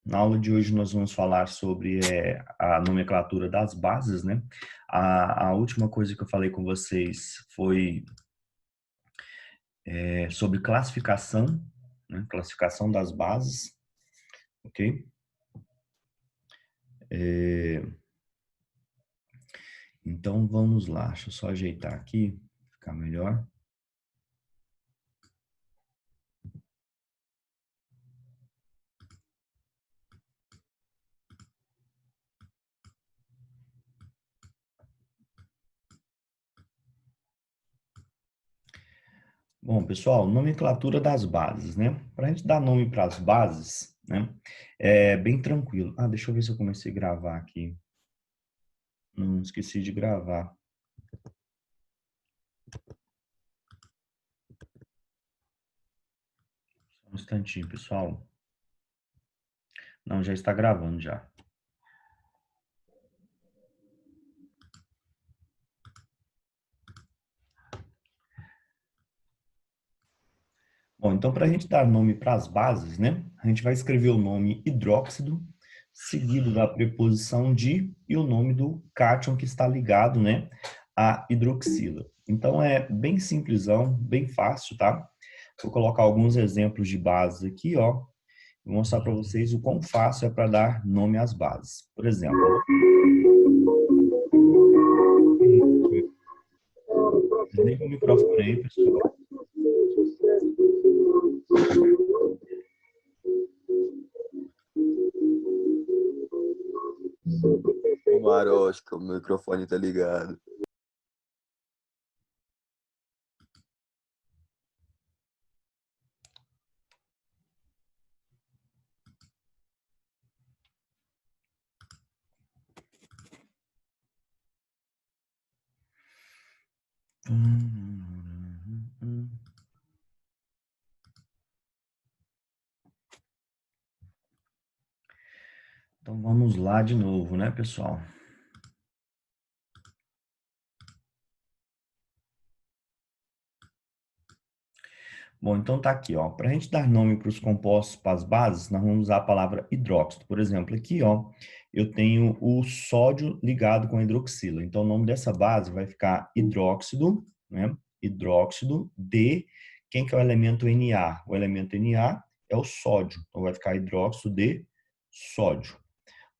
Na aula de hoje nós vamos falar sobre a nomenclatura das bases, né? A última coisa que eu falei com vocês foi sobre classificação, né? Classificação das bases, ok? Então vamos lá, deixa eu só ajeitar aqui, ficar melhor. Bom, pessoal, nomenclatura das bases, né? Para a gente dar nome para as bases, né? É bem tranquilo. Ah, deixa eu ver se eu comecei a gravar aqui. Não esqueci de gravar. Só um instantinho, pessoal. Não, já está gravando já. Bom, então para a gente dar nome para as bases, né? A gente vai escrever o nome hidróxido, seguido da preposição de e o nome do cátion que está ligado, né, à hidroxila. Então é bem simplesão, bem fácil, tá? Vou colocar alguns exemplos de bases aqui, ó. Vou mostrar para vocês o quão fácil é para dar nome às bases. Por exemplo, desliga o microfone aí, pessoal. O Marosca, o microfone tá ligado. Então vamos lá de novo, né, pessoal? Bom, então tá aqui, ó. Para a gente dar nome para os compostos, para as bases, nós vamos usar a palavra hidróxido. Por exemplo, aqui, ó, eu tenho o sódio ligado com a hidroxila. Então, o nome dessa base vai ficar hidróxido, né? Hidróxido de quem que é o elemento Na? O elemento Na é o sódio. Então, vai ficar hidróxido de sódio,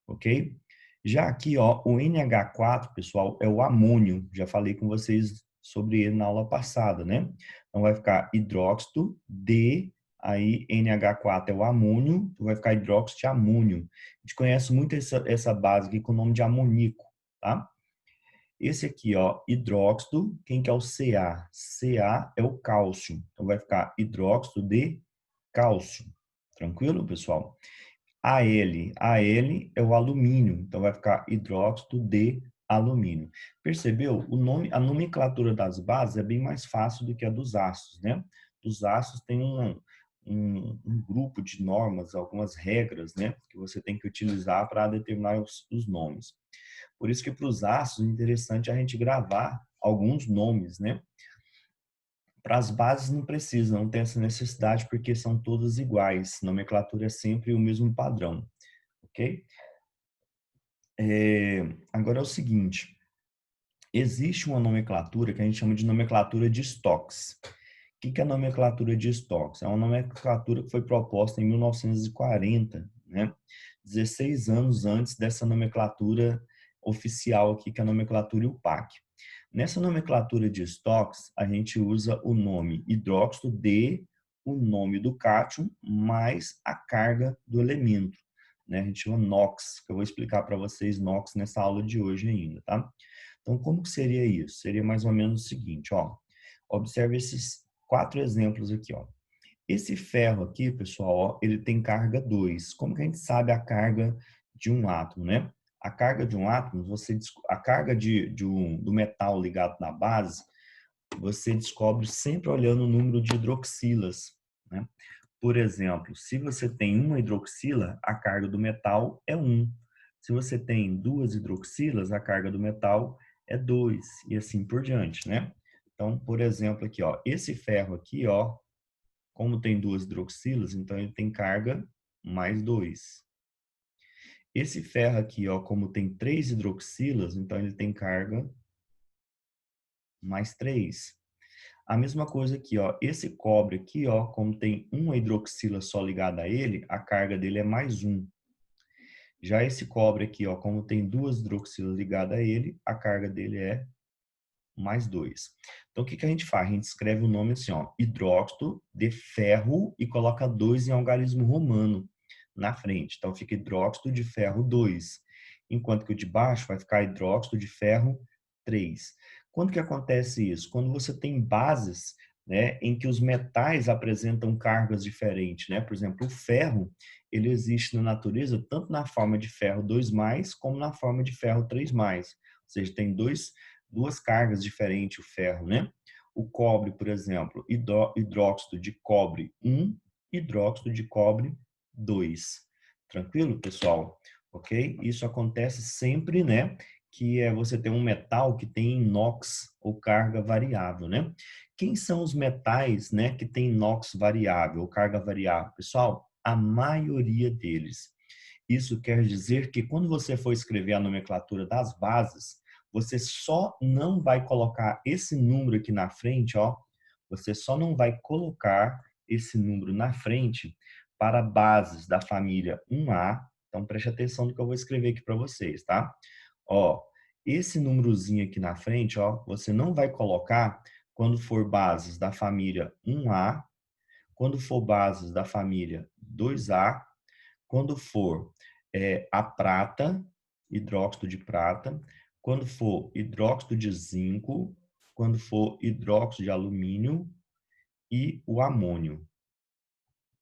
ok? Já aqui, ó, o NH4, pessoal, é o amônio. Já falei com vocês sobre ele na aula passada, né? Então, vai ficar hidróxido de, aí NH4 é o amônio, então vai ficar hidróxido de amônio. A gente conhece muito essa base aqui com o nome de amonico, tá? Esse aqui, ó, hidróxido, quem que é o Ca? Ca é o cálcio. Então, vai ficar hidróxido de cálcio. Tranquilo, pessoal? Al é o alumínio, então vai ficar hidróxido de alumínio. Percebeu? O nome, a nomenclatura das bases é bem mais fácil do que a dos ácidos, né? Dos ácidos tem um grupo de normas, algumas regras, né? Que você tem que utilizar para determinar os nomes. Por isso que para os ácidos é interessante a gente gravar alguns nomes, né? Para as bases não precisa, não tem essa necessidade porque são todas iguais. Nomenclatura é sempre o mesmo padrão, ok? Agora é o seguinte, existe uma nomenclatura que a gente chama de nomenclatura de estoques. O que é a nomenclatura de estoques? É uma nomenclatura que foi proposta em 1940, né? 16 anos antes dessa nomenclatura oficial aqui, que é a nomenclatura UPAC. Nessa nomenclatura de estoques, a gente usa o nome hidróxido de o nome do cátion mais a carga do elemento, né? A gente chama NOx, que eu vou explicar para vocês NOx nessa aula de hoje ainda, tá? Então, como que seria isso? Seria mais ou menos o seguinte, ó. Observe esses 4 exemplos aqui, ó. Esse ferro aqui, pessoal, ó, ele tem carga 2. Como que a gente sabe a carga de um átomo, né? A carga de um átomo, a carga do metal ligado na base, você descobre sempre olhando o número de hidroxilas, né? Por exemplo, se você tem uma hidroxila, a carga do metal é 1. Se você tem 2 hidroxilas, a carga do metal é 2 e assim por diante, né? Então, por exemplo, aqui, ó, esse ferro aqui, ó, Como tem duas hidroxilas, então ele tem carga mais 2. Esse ferro aqui, ó, como tem 3 hidroxilas, então ele tem carga mais 3. A mesma coisa aqui, ó, esse cobre aqui, ó, como tem uma hidroxila só ligada a ele, a carga dele é mais 1. Já esse cobre aqui, ó, como tem duas hidroxilas ligadas a ele, a carga dele é mais 2. Então, o que a gente faz? A gente escreve o nome assim, ó, hidróxido de ferro e coloca 2 em algarismo romano na frente. Então, fica hidróxido de ferro 2, enquanto que o de baixo vai ficar hidróxido de ferro 3. Quando que acontece isso? Quando você tem bases, né, em que os metais apresentam cargas diferentes, né? Por exemplo, o ferro, ele existe na natureza tanto na forma de ferro 2+, como na forma de ferro 3+. Ou seja, tem duas cargas diferentes o ferro, né? O cobre, por exemplo, hidróxido de cobre 1, hidróxido de cobre 2. Tranquilo, pessoal? Ok? Isso acontece sempre, né? Que é você ter um metal que tem inox ou carga variável, né? Quem são os metais, né, que tem inox variável ou carga variável? Pessoal, a maioria deles. Isso quer dizer que quando você for escrever a nomenclatura das bases, você só não vai colocar esse número aqui na frente, ó. Você só não vai colocar esse número na frente para bases da família 1A. Então, preste atenção no que eu vou escrever aqui para vocês, tá? Ó, esse númerozinho aqui na frente, ó, você não vai colocar quando for bases da família 1A, quando for bases da família 2A, quando for a prata, hidróxido de prata, quando for hidróxido de zinco, quando for hidróxido de alumínio e o amônio.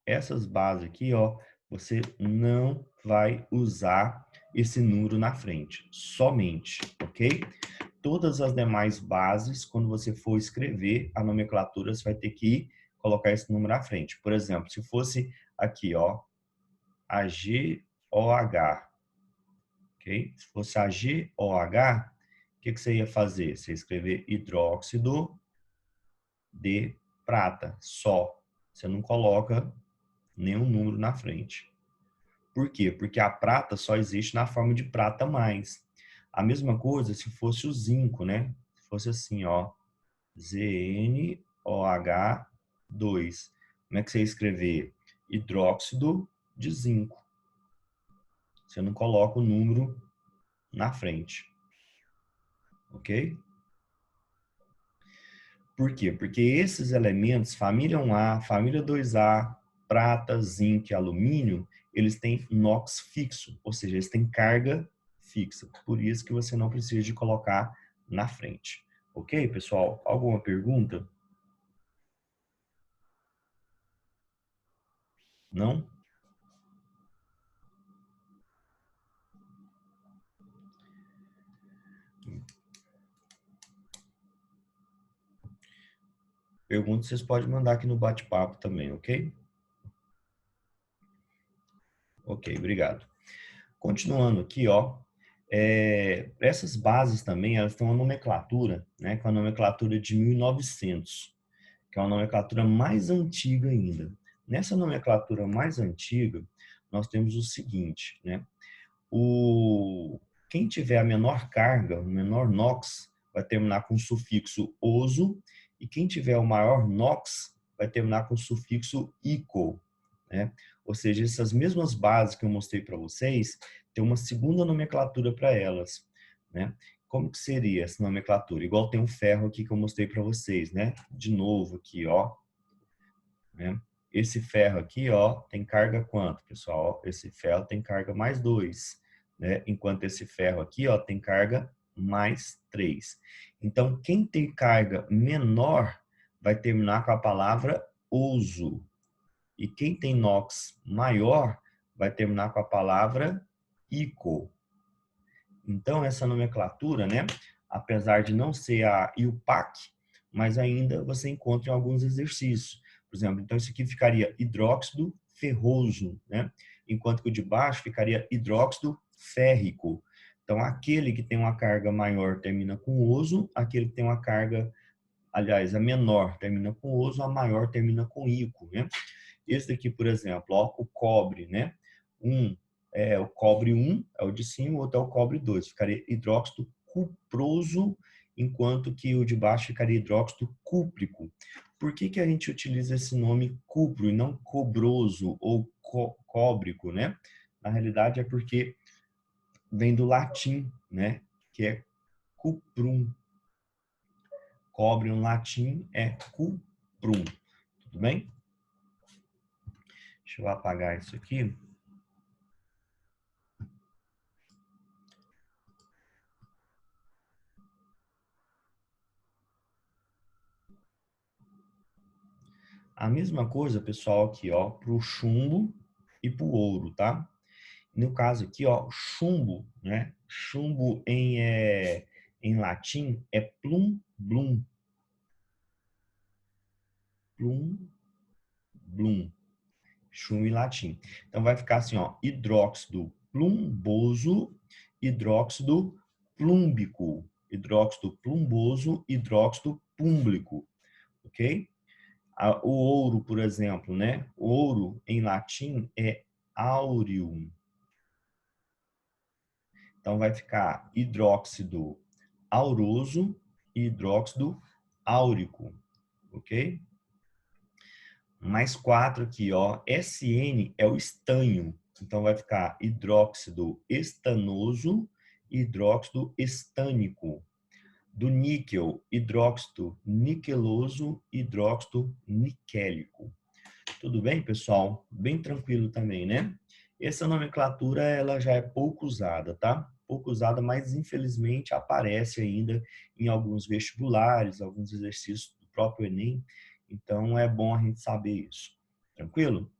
Essas bases aqui, ó, você não vai usar esse número na frente, somente, ok? Todas as demais bases, quando você for escrever a nomenclatura, você vai ter que colocar esse número na frente. Por exemplo, se fosse aqui, ó, AgOH, ok? Se fosse AgOH, o que você ia fazer? Você ia escrever hidróxido de prata, só. Você não coloca nenhum número na frente. Por quê? Porque a prata só existe na forma de prata mais. A mesma coisa se fosse o zinco, né? Se fosse assim, ó, ZnOH2. Como é que você ia escrever? Hidróxido de zinco. Você não coloca o número na frente. Ok? Por quê? Porque esses elementos, família 1A, família 2A, prata, zinco e alumínio, eles têm NOx fixo, ou seja, eles têm carga fixa. Por isso que você não precisa de colocar na frente. Ok, pessoal? Alguma pergunta? Não? Perguntas vocês podem mandar aqui no bate-papo também, ok? Ok, obrigado. Continuando aqui, ó, essas bases também, elas têm uma nomenclatura, né, que é a nomenclatura de 1900, que é uma nomenclatura mais antiga ainda. Nessa nomenclatura mais antiga, nós temos o seguinte, né, quem tiver a menor carga, o menor NOx, vai terminar com o sufixo oso, e quem tiver o maior NOx vai terminar com o sufixo ico, né? Ou seja, essas mesmas bases que eu mostrei para vocês, tem uma segunda nomenclatura para elas, né? Como que seria essa nomenclatura? Igual tem um ferro aqui que eu mostrei para vocês, né? De novo aqui, ó, né? Esse ferro aqui, ó, tem carga quanto, pessoal? Esse ferro tem carga mais 2, né? Enquanto esse ferro aqui, ó, tem carga mais 3. Então, quem tem carga menor vai terminar com a palavra oso. E quem tem NOx maior vai terminar com a palavra ico. Então, essa nomenclatura, né, apesar de não ser a IUPAC, mas ainda você encontra em alguns exercícios. Por exemplo, então isso aqui ficaria hidróxido ferroso, né? Enquanto que o de baixo ficaria hidróxido férrico. Então, aquele que tem uma carga maior termina com oso, aquele que tem uma carga aliás, a menor termina com oso, a maior termina com ico, né? Esse daqui, por exemplo, ó, o cobre, né? O cobre 1 é o de cima, o outro é o cobre 2. Ficaria hidróxido cuproso, enquanto que o de baixo ficaria hidróxido cúprico. Por que a gente utiliza esse nome cupro e não cobroso ou cóbrico, né? Na realidade é porque vem do latim, né? Que é cuprum. Cobre no latim é cuprum. Tudo bem? Deixa eu apagar isso aqui. A mesma coisa, pessoal, aqui, ó, para o chumbo e para o ouro, tá? No caso aqui, ó, chumbo, né? Chumbo em latim é plum blum. Plum blum. Chumbo em latim. Então vai ficar assim, ó, hidróxido plumboso, hidróxido plúmbico, hidróxido plumboso, hidróxido púmblico, ok? O ouro, por exemplo, né? O ouro em latim é aureum. Então vai ficar hidróxido auroso e hidróxido áurico, ok? Mais 4 aqui, ó. SN é o estanho. Então vai ficar hidróxido estanoso e hidróxido estânico. Do níquel, hidróxido niqueloso e hidróxido niquélico. Tudo bem, pessoal? Bem tranquilo também, né? Essa nomenclatura, ela já é pouco usada, tá? Pouco usada, mas infelizmente aparece ainda em alguns vestibulares, alguns exercícios do próprio Enem. Então, é bom a gente saber isso. Tranquilo?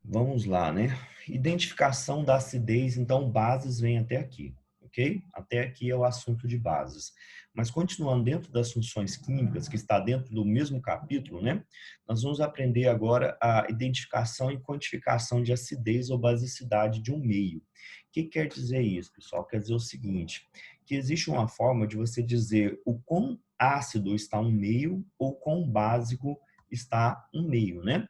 Vamos lá, né? Identificação da acidez, então, bases vem até aqui, ok? Até aqui é o assunto de bases. Mas continuando dentro das funções químicas, que está dentro do mesmo capítulo, né? Nós vamos aprender agora a identificação e quantificação de acidez ou basicidade de um meio. O que quer dizer isso, pessoal? Quer dizer o seguinte, que existe uma forma de você dizer o quão ácido está um meio ou quão básico está um meio, né?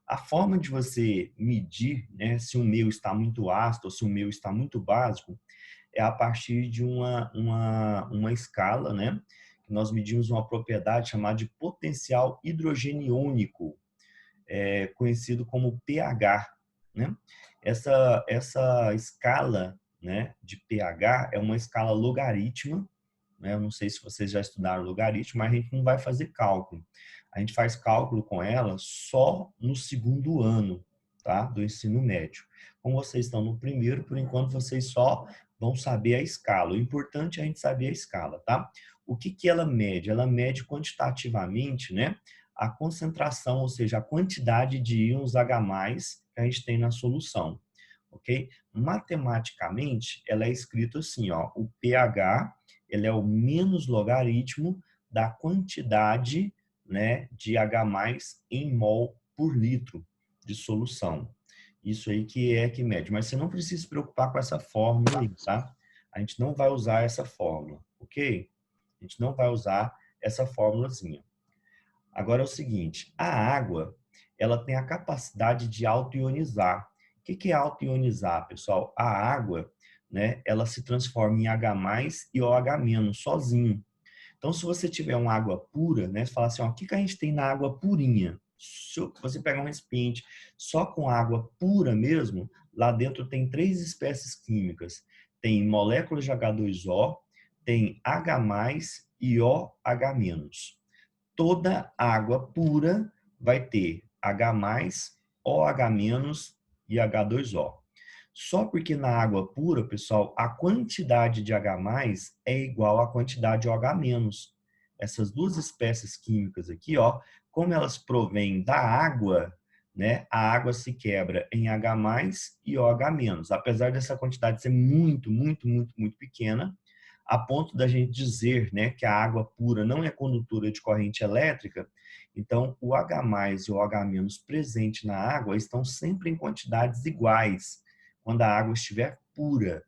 A forma de você medir, né, se o meio está muito ácido ou se o meio está muito básico é a partir de uma escala, né? Que nós medimos uma propriedade chamada de potencial hidrogeniônico, conhecido como pH, né? Essa escala, né, de pH é uma escala logarítmica, né? Eu não sei se vocês já estudaram logaritmo, mas a gente não vai fazer cálculo. A gente faz cálculo com ela só no segundo ano, tá? Do ensino médio. Como vocês estão no primeiro, por enquanto vocês só vão saber a escala. O importante é a gente saber a escala, tá? O que ela mede? Ela mede quantitativamente, né? A concentração, ou seja, a quantidade de íons H+, que a gente tem na solução, ok? Matematicamente, ela é escrito assim, ó, o pH, ele é o menos logaritmo da quantidade, né, de H+ em mol por litro de solução. Isso aí que mede. Mas você não precisa se preocupar com essa fórmula aí, tá? A gente não vai usar essa fórmula, ok? A gente não vai usar essa fórmulazinha. Agora é o seguinte, a água, ela tem a capacidade de auto-ionizar. O que é auto-ionizar, pessoal? A água, né, ela se transforma em H+ e OH- sozinho. Então, se você tiver uma água pura, né, você fala assim, ó, o que a gente tem na água purinha? Se você pegar um recipiente só com água pura mesmo, lá dentro tem 3 espécies químicas. Tem moléculas de H2O, tem H+ e OH-. Toda água pura vai ter H+, OH- e H2O. Só porque na água pura, pessoal, a quantidade de H+ é igual à quantidade de OH-. Essas duas espécies químicas aqui, ó, como elas provêm da água, né, a água se quebra em H+ e OH-. Apesar dessa quantidade ser muito, muito, muito, muito pequena, a ponto da gente dizer, né, que a água pura não é condutora de corrente elétrica, então o H+ e o OH- presente na água estão sempre em quantidades iguais, quando a água estiver pura,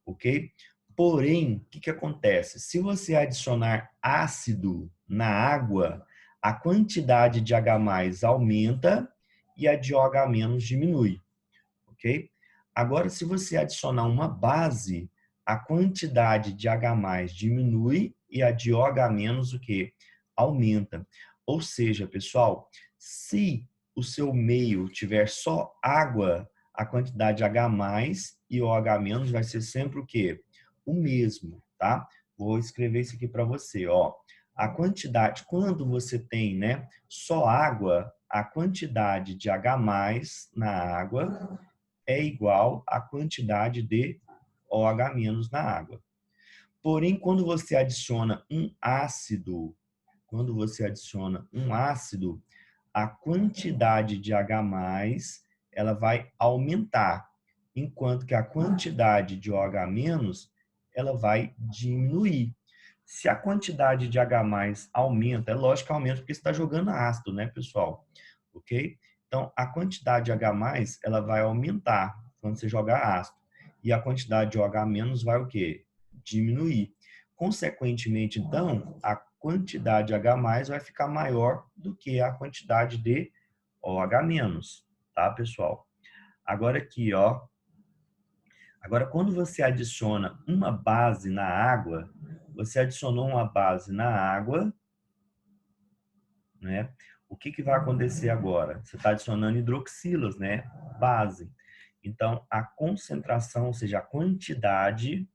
ok? Porém, o que acontece? Se você adicionar ácido na água, a quantidade de H+ aumenta e a de OH- diminui, ok? Agora, se você adicionar uma base, a quantidade de H+ diminui e a de OH- o quê? Aumenta. Ou seja, pessoal, se o seu meio tiver só água, a quantidade de H+ e OH- vai ser sempre o quê? O mesmo, tá? Vou escrever isso aqui para você, ó. A quantidade, quando você tem, né, só água, a quantidade de H+ na água é igual à quantidade de OH- na água. Porém, quando você adiciona um ácido, a quantidade de H+ ela vai aumentar, enquanto que a quantidade de OH- ela vai diminuir. Se a quantidade de H+ aumenta, é lógico que aumenta porque você está jogando ácido, né, pessoal? Ok? Então, a quantidade de H+ ela vai aumentar quando você jogar ácido. E a quantidade de OH- vai o quê? Diminuir. Consequentemente, então, a quantidade de H+ vai ficar maior do que a quantidade de OH-, tá, pessoal? Agora aqui, ó. Agora, quando você adiciona uma base na água, você adicionou uma base na água, né? O que vai acontecer agora? Você está adicionando hidroxilas, né? Base. Então, a concentração, ou seja, a quantidade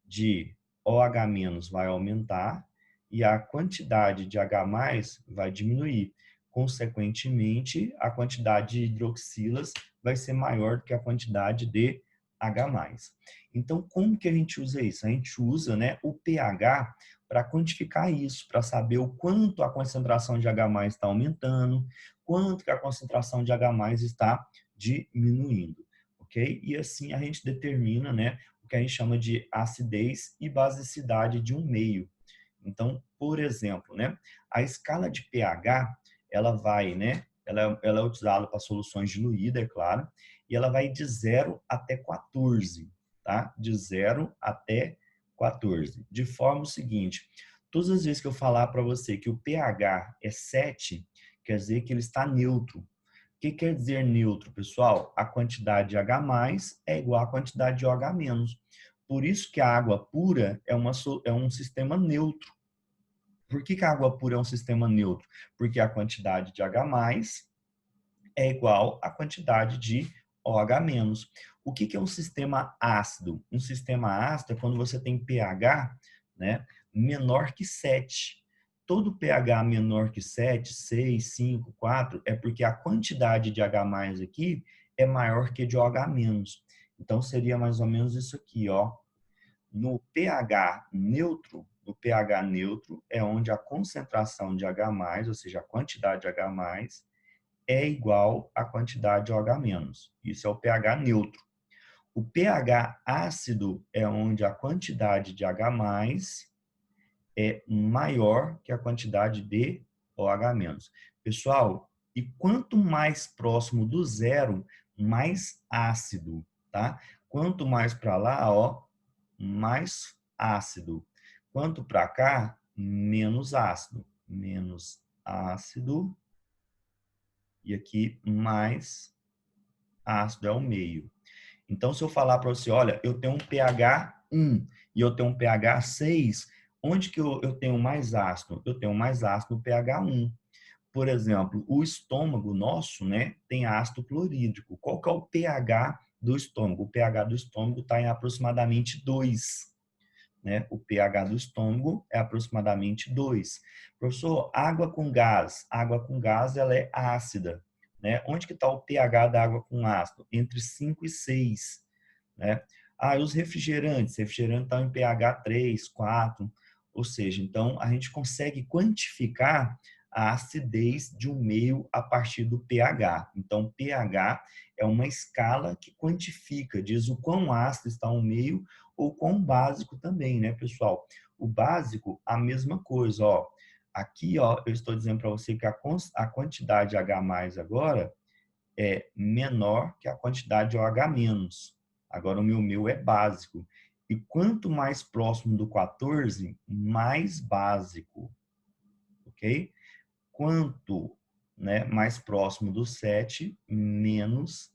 de OH- vai aumentar e a quantidade de H+ vai diminuir. Consequentemente, a quantidade de hidroxilas vai ser maior do que a quantidade de H+. Então, como que a gente usa isso? A gente usa, né, o pH para quantificar isso, para saber o quanto a concentração de H+ está aumentando, quanto que a concentração de H+ está diminuindo, ok? E assim a gente determina, né, o que a gente chama de acidez e basicidade de um meio. Então, por exemplo, né, a escala de pH, ela vai, né, ela é utilizada para soluções diluídas, é claro, e ela vai de 0 até 14, tá? De 0 até 14. De forma o seguinte, todas as vezes que eu falar para você que o pH é 7, quer dizer que ele está neutro. O que quer dizer neutro, pessoal? A quantidade de H+ é igual à quantidade de OH-. Por isso que a água pura é um sistema neutro. Por que a água pura é um sistema neutro? Porque a quantidade de H+ é igual à quantidade de OH-. O que é um sistema ácido? Um sistema ácido é quando você tem pH, né, menor que 7. Todo pH menor que 7, 6, 5, 4, é porque a quantidade de H+ aqui é maior que de OH-. Então, seria mais ou menos isso aqui, ó. No pH neutro é onde a concentração de H+, ou seja, a quantidade de H+, é igual à quantidade de OH-. Isso é o pH neutro. O pH ácido é onde a quantidade de H+ é maior que a quantidade de OH-. Pessoal, e quanto mais próximo do zero, mais ácido, tá? Quanto mais para lá, ó, mais ácido. Quanto para cá, menos ácido. Menos ácido. E aqui, mais ácido é o meio. Então, se eu falar para você, olha, eu tenho um pH 1 e eu tenho um pH 6, onde que eu tenho mais ácido? Eu tenho mais ácido no pH 1. Por exemplo, o estômago nosso, né, tem ácido clorídrico. Qual que é o pH do estômago? O pH do estômago está em aproximadamente 2. Né? O pH do estômago é aproximadamente 2. Professor, água com gás. Água com gás ela é ácida. Né? Onde que está o pH da água com ácido? Entre 5 e 6. Né? Ah, e os refrigerantes? Refrigerante está em pH 3, 4. Ou seja, então a gente consegue quantificar a acidez de um meio a partir do pH. Então, pH é uma escala que quantifica, diz o quão ácido está um meio ou quão básico também, né, pessoal? O básico, a mesma coisa, ó. Aqui, ó, eu estou dizendo para você que a quantidade de H+ agora é menor que a quantidade de OH-. Agora o meu é básico. E quanto mais próximo do 14, mais básico, ok? Quanto, né, mais próximo do 7, menos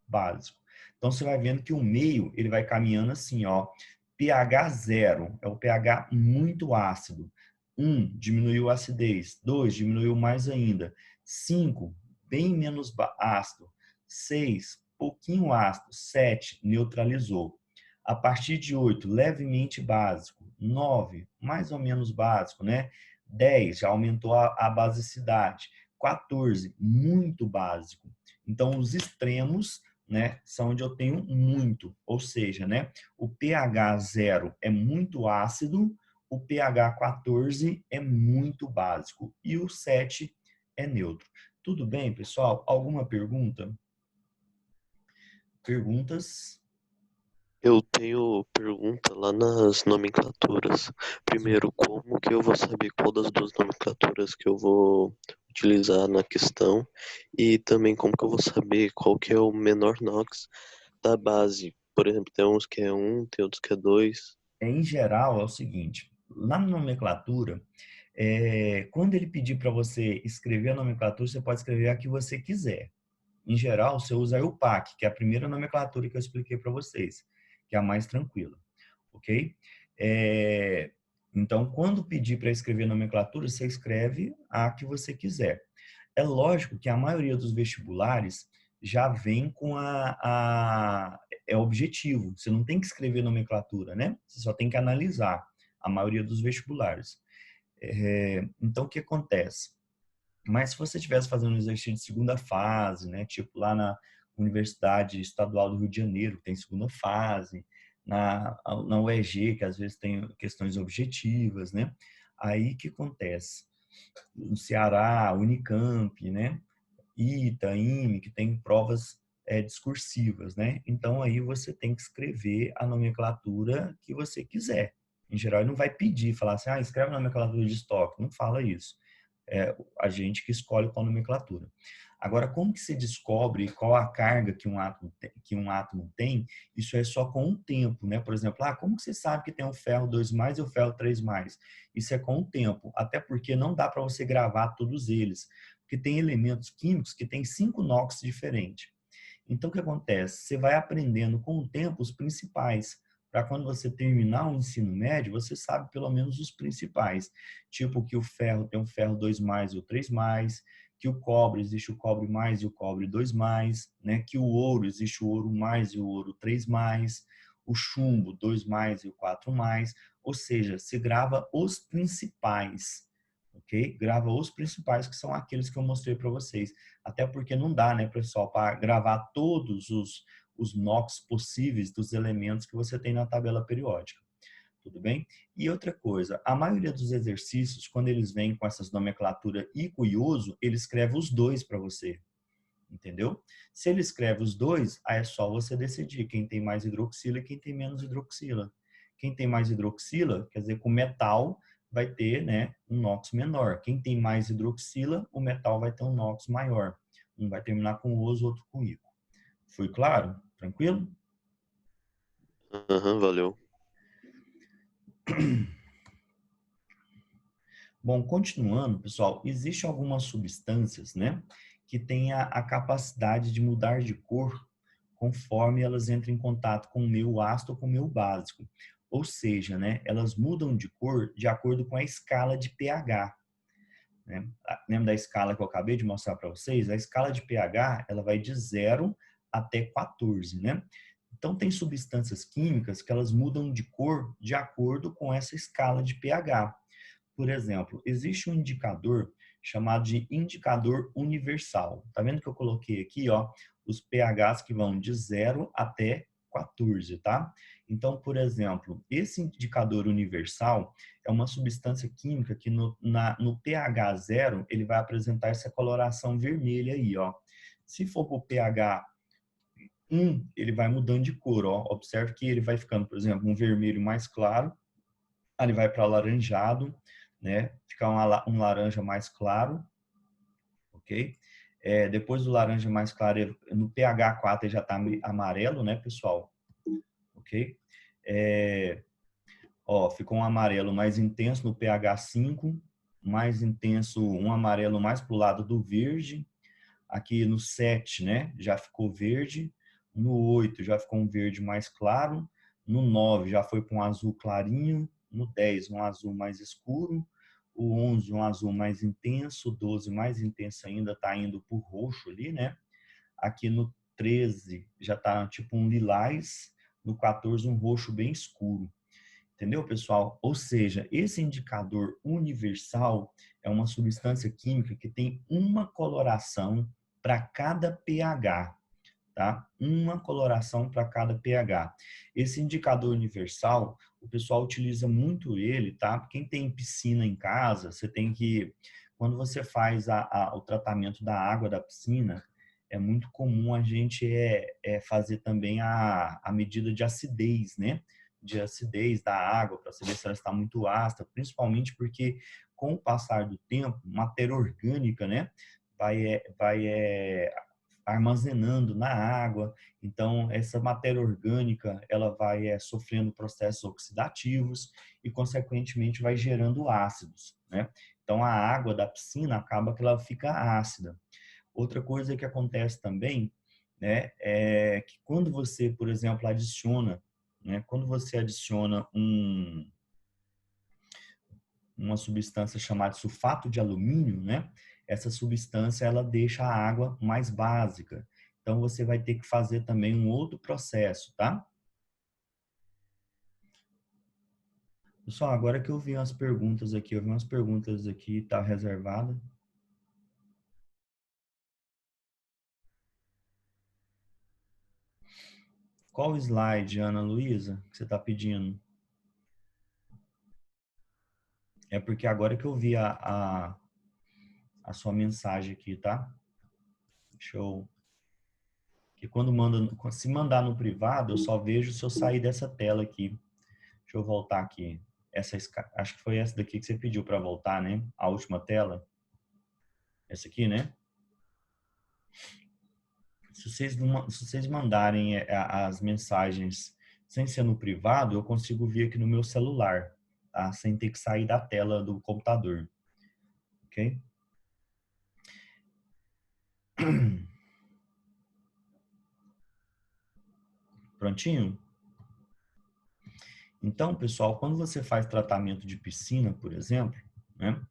básico. Então, você vai vendo que o meio, ele vai caminhando assim, ó. pH 0 é o pH muito ácido. 1, diminuiu a acidez. 2, diminuiu mais ainda. 5, bem menos ácido. 6, pouquinho ácido. 7, neutralizou. A partir de 8, levemente básico. 9, mais ou menos básico, né? 10, já aumentou a basicidade. 14, muito básico. Então, os extremos, né, são onde eu tenho muito, ou seja, né, o pH 0 é muito ácido, o pH 14 é muito básico e o 7 é neutro. Tudo bem, pessoal? Alguma pergunta? Perguntas? Eu tenho pergunta lá nas nomenclaturas. Primeiro, como que eu vou saber qual das duas nomenclaturas que eu vou utilizar na questão? E também como que eu vou saber qual que é o menor NOx da base? Por exemplo, tem uns que é 1, tem outros que é 2. Em geral, é o seguinte, lá na nomenclatura, quando ele pedir para você escrever a nomenclatura, você pode escrever a que você quiser. Em geral, você usa a EUPAC, que é a primeira nomenclatura que eu expliquei para vocês, que é a mais tranquila, ok? Então, quando pedir para escrever nomenclatura, você escreve a que você quiser. É lógico que a maioria dos vestibulares já vem com é objetivo. Você não tem que escrever nomenclatura, né? Você só tem que analisar a maioria dos vestibulares. Então, o que acontece? Mas se você estivesse fazendo um exercício de segunda fase, né, tipo lá na Universidade Estadual do Rio de Janeiro, que tem segunda fase, na UEG, que às vezes tem questões objetivas, né? Aí que acontece? No Ceará, Unicamp, né? ITA, IME, que tem provas discursivas, né? Então aí você tem que escrever a nomenclatura que você quiser. Em geral, ele não vai pedir, falar assim, escreve a nomenclatura de estoque. Não fala isso. É a gente que escolhe qual nomenclatura. Agora, como que se descobre qual a carga que um átomo tem? Isso é só com o tempo, né? Por exemplo, como que você sabe que tem o ferro 2+, e o ferro 3+? Isso é com o tempo, até porque não dá para você gravar todos eles, porque tem elementos químicos que têm 5 NOx diferentes. Então, o que acontece? Você vai aprendendo com o tempo os principais, para quando você terminar o ensino médio, você sabe pelo menos os principais. Tipo que o ferro tem um ferro 2+, e o 3+, que o cobre existe o cobre mais e o cobre 2+, né? Que o ouro existe o ouro mais e o ouro 3+, o chumbo 2+, e o 4+. Ou seja, você grava os principais, ok? Grava os principais, que são aqueles que eu mostrei para vocês. Até porque não dá, né, pessoal, para gravar todos os NOx possíveis dos elementos que você tem na tabela periódica. Tudo bem? E outra coisa, a maioria dos exercícios, quando eles vêm com essas nomenclaturas ICO e uso, ele escreve os dois para você. Entendeu? Se ele escreve os dois, aí é só você decidir quem tem mais hidroxila e quem tem menos hidroxila. Quem tem mais hidroxila, quer dizer, com metal vai ter, né, um NOx menor. Quem tem mais hidroxila, o metal vai ter um NOx maior. Um vai terminar com oso, outro com ICO. Foi claro? Tranquilo? Aham, valeu. Bom, continuando, pessoal, existem algumas substâncias, né, que têm a capacidade de mudar de cor conforme elas entram em contato com o meio ácido ou com o meio básico. Ou seja, né, elas mudam de cor de acordo com a escala de pH. Né? Lembra da escala que eu acabei de mostrar para vocês? A escala de pH, ela vai de 0 até 14, né? Então, tem substâncias químicas que elas mudam de cor de acordo com essa escala de pH. Por exemplo, existe um indicador chamado de indicador universal. Tá vendo que eu coloquei aqui, ó, os pHs que vão de 0 até 14, tá? Então, por exemplo, esse indicador universal é uma substância química que no pH 0, ele vai apresentar essa coloração vermelha aí, ó. Se for para o pH 1, ele vai mudando de cor, ó. Observe que ele vai ficando, por exemplo, um vermelho mais claro, aí ele vai para alaranjado, né? Ficar um laranja mais claro, ok? Depois do laranja mais claro, no pH 4 ele já está amarelo, né, pessoal? ok? Ó, ficou um amarelo mais intenso no pH 5, mais intenso, um amarelo mais pro lado do verde. Aqui no 7, né, já ficou verde. No 8 já ficou um verde mais claro. No 9 já foi para um azul clarinho. No 10 um azul mais escuro. O 11 um azul mais intenso. O 12 mais intenso ainda, está indo para o roxo ali, né? Aqui no 13 já está tipo um lilás. No 14 um roxo bem escuro. Entendeu, pessoal? Ou seja, esse indicador universal é uma substância química que tem uma coloração para cada pH, tá? Uma coloração para cada pH. Esse indicador universal, o pessoal utiliza muito ele, tá? Quem tem piscina em casa, você tem que, quando você faz o tratamento da água da piscina, é muito comum a gente fazer também a medida de acidez, né? De acidez da água, para saber se ela está muito ácida, principalmente porque com o passar do tempo, matéria orgânica, né? Vai armazenando na água. Então, essa matéria orgânica, ela vai sofrendo processos oxidativos e, consequentemente, vai gerando ácidos, né? Então, a água da piscina acaba que ela fica ácida. Outra coisa que acontece também, né, é que quando você, por exemplo, adiciona, né, quando você adiciona uma substância chamada sulfato de alumínio, né? Essa substância ela deixa a água mais básica. Então você vai ter que fazer também um outro processo, tá? Pessoal, agora que eu vi umas perguntas aqui, tá reservada. Qual slide, Ana Luísa, que você está pedindo? É porque agora que eu vi a sua mensagem aqui, tá? Show. Que quando se mandar no privado, eu só vejo se eu sair dessa tela aqui. Deixa eu voltar aqui. Acho que foi essa daqui que você pediu para voltar, né? A última tela. Essa aqui, né? Se vocês mandarem as mensagens sem ser no privado, eu consigo ver aqui no meu celular, tá? Sem ter que sair da tela do computador. Ok? Prontinho? Então, pessoal, quando você faz tratamento de piscina, por exemplo, né?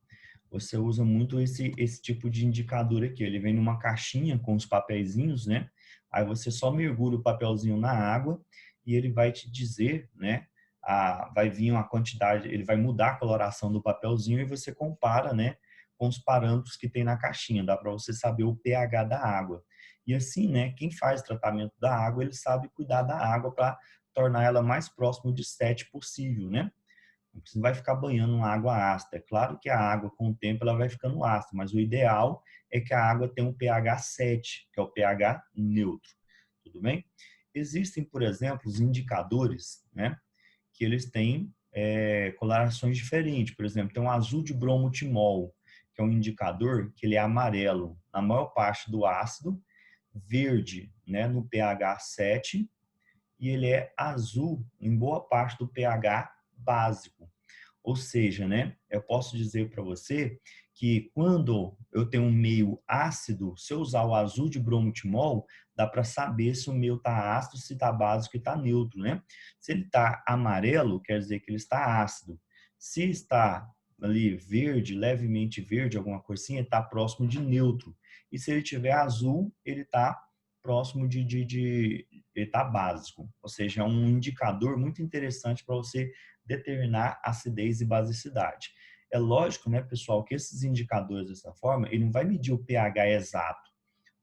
Você usa muito esse tipo de indicador aqui. Ele vem numa caixinha com os papeizinhos, né? Aí você só mergulha o papelzinho na água e ele vai te dizer, né? Vai vir uma quantidade, ele vai mudar a coloração do papelzinho e você compara, né? Com os parâmetros que tem na caixinha. Dá para você saber o pH da água. E assim, né? Quem faz tratamento da água, ele sabe cuidar da água para tornar ela mais próximo de 7 possível, né? Você não vai ficar banhando uma água ácida. É claro que a água, com o tempo, ela vai ficando ácida, mas o ideal é que a água tenha um pH 7, que é o pH neutro. Tudo bem? Existem, por exemplo, os indicadores, né? Que eles têm colorações diferentes. Por exemplo, tem um azul de bromotimol, que é um indicador que ele é amarelo na maior parte do ácido, verde, né, no pH 7, e ele é azul em boa parte do pH básico. Ou seja, né, eu posso dizer para você que quando eu tenho um meio ácido, se eu usar o azul de bromotimol, dá para saber se o meu está ácido, se está básico e está neutro, né? Se ele está amarelo, quer dizer que ele está ácido. Se está ali verde, levemente verde, alguma coisa assim, ele está próximo de neutro. E se ele tiver azul, ele está próximo ele está básico. Ou seja, é um indicador muito interessante para você determinar acidez e basicidade. É lógico, né, pessoal, que esses indicadores dessa forma, ele não vai medir o pH exato,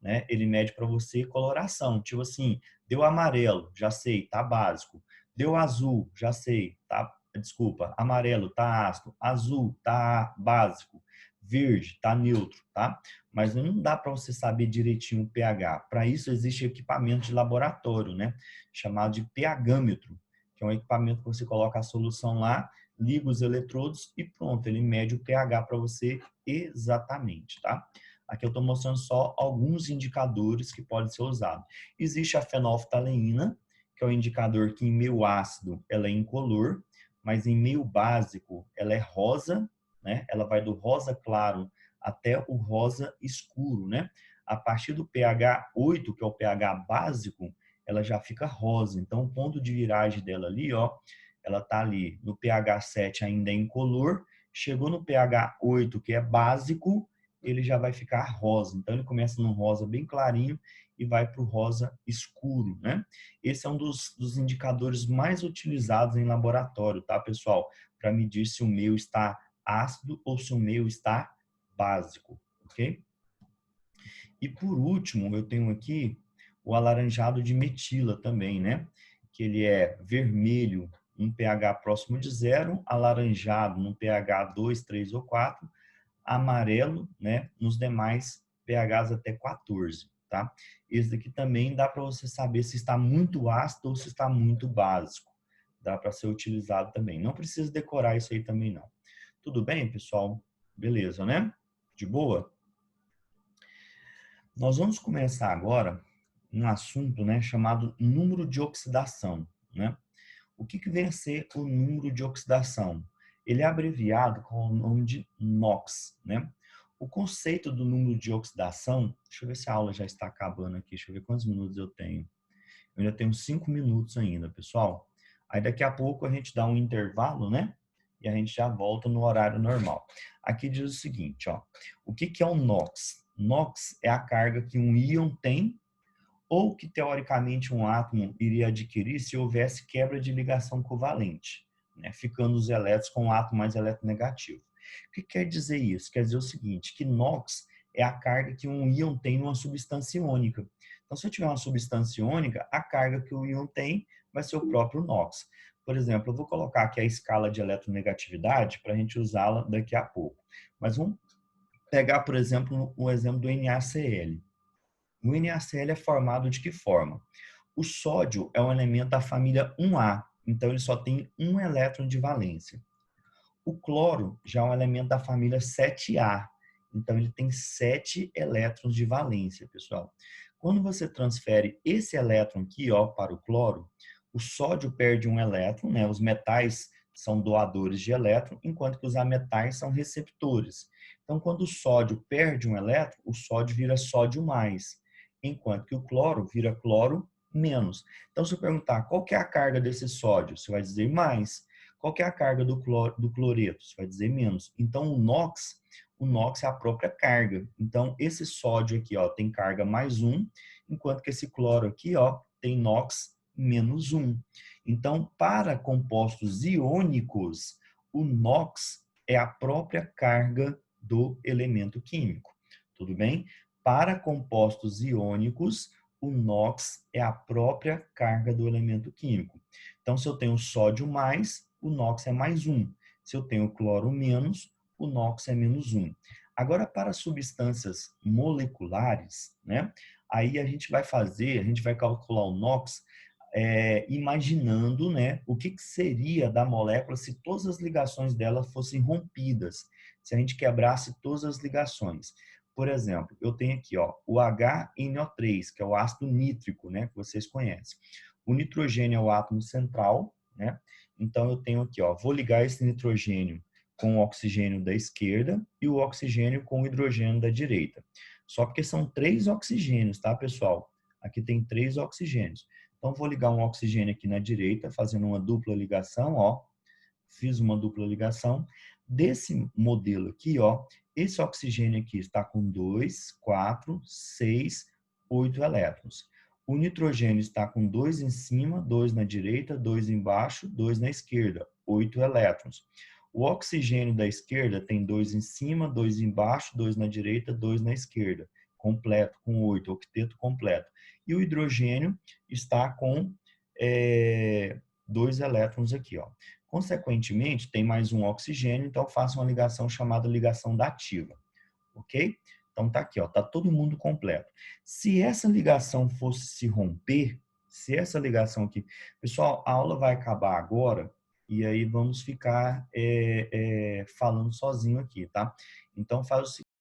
né? Ele mede para você coloração, tipo assim, deu amarelo, já sei, tá básico. Deu azul, já sei, tá, desculpa, amarelo tá ácido, azul tá básico, verde tá neutro, tá? Mas não dá para você saber direitinho o pH. Para isso existe equipamento de laboratório, né, chamado de pHmetro, que é um equipamento que você coloca a solução lá, liga os eletrodos e pronto, ele mede o pH para você exatamente, tá? Aqui eu estou mostrando só alguns indicadores que podem ser usados. Existe a fenolftaleína, que é o indicador que em meio ácido ela é incolor, mas em meio básico ela é rosa, né? Ela vai do rosa claro até o rosa escuro, né? A partir do pH 8, que é o pH básico, ela já fica rosa. Então, o ponto de viragem dela ali, ó, ela tá ali no pH 7 ainda é incolor, chegou no pH 8, que é básico, ele já vai ficar rosa. Então, ele começa num rosa bem clarinho e vai para o rosa escuro, né? Esse é um dos indicadores mais utilizados em laboratório, tá, pessoal? Para medir se o meio está ácido ou se o meio está básico, ok? E por último, eu tenho aqui o alaranjado de metila também, né? Que ele é vermelho, um pH próximo de 0, alaranjado num pH 2, 3 ou 4, amarelo, né, nos demais pHs até 14, tá? Esse daqui também dá para você saber se está muito ácido ou se está muito básico. Dá para ser utilizado também. Não precisa decorar isso aí também, não. Tudo bem, pessoal? Beleza, né? De boa? Nós vamos começar agora um assunto, né, chamado número de oxidação, né? O que vem a ser o número de oxidação? Ele é abreviado com o nome de NOx, né? O conceito do número de oxidação, deixa eu ver se a aula já está acabando aqui, deixa eu ver quantos minutos eu tenho. Eu ainda tenho 5 minutos ainda, pessoal. Aí daqui a pouco a gente dá um intervalo, né? E a gente já volta no horário normal. Aqui diz o seguinte, ó. O que é o NOx? NOx é a carga que um íon tem ou que teoricamente um átomo iria adquirir se houvesse quebra de ligação covalente, né? Ficando os elétrons com o átomo mais eletronegativo. O que quer dizer isso? Quer dizer o seguinte, que NOx é a carga que um íon tem numa substância iônica. Então, se eu tiver uma substância iônica, a carga que o íon tem vai ser o próprio NOx. Por exemplo, eu vou colocar aqui a escala de eletronegatividade para a gente usá-la daqui a pouco. Mas vamos pegar, por exemplo, o exemplo do NaCl. O NaCl é formado de que forma? O sódio é um elemento da família 1A, então ele só tem um elétron de valência. O cloro já é um elemento da família 7A, então ele tem 7 elétrons de valência, pessoal. Quando você transfere esse elétron aqui, ó, para o cloro, o sódio perde um elétron, né? Os metais são doadores de elétron, enquanto que os ametais são receptores. Então, quando o sódio perde um elétron, o sódio vira sódio mais, enquanto que o cloro vira cloro menos. Então, se eu perguntar qual que é a carga desse sódio, você vai dizer mais. Qual que é a carga do cloreto? Você vai dizer menos. Então, o NOx é a própria carga. Então, esse sódio aqui, ó, tem carga mais 1, enquanto que esse cloro aqui, ó, tem NOx menos 1. Então, para compostos iônicos, o NOx é a própria carga do elemento químico. Tudo bem? Para compostos iônicos, o NOx é a própria carga do elemento químico. Então, se eu tenho sódio mais, o NOx é mais 1. Se eu tenho cloro menos, o NOx é menos 1. Agora, para substâncias moleculares, né? Aí a gente vai calcular o NOx imaginando, né, o que seria da molécula se todas as ligações dela fossem rompidas, se a gente quebrasse todas as ligações. Por exemplo, eu tenho aqui, ó, o HNO3, que é o ácido nítrico, né, que vocês conhecem. O nitrogênio é o átomo central, né? Então eu tenho aqui, ó, vou ligar esse nitrogênio com o oxigênio da esquerda e o oxigênio com o hidrogênio da direita. Só porque são 3 oxigênios, tá, pessoal? Aqui tem 3 oxigênios. Então vou ligar um oxigênio aqui na direita, fazendo uma dupla ligação, ó. Fiz uma dupla ligação. Desse modelo aqui, ó, esse oxigênio aqui está com 2, 4, 6, 8 elétrons. O nitrogênio está com 2 em cima, 2 na direita, 2 embaixo, 2 na esquerda, 8 elétrons. O oxigênio da esquerda tem 2 em cima, 2 embaixo, 2 na direita, 2 na esquerda. Completo, com 8, octeto completo. E o hidrogênio está com 2 elétrons aqui, ó. Consequentemente, tem mais um oxigênio, então eu faço uma ligação chamada ligação dativa, ok? Então tá aqui, ó, tá todo mundo completo. Se essa ligação fosse se romper, se essa ligação aqui... Pessoal, a aula vai acabar agora e aí vamos ficar falando sozinho aqui, tá? Então faz o seguinte,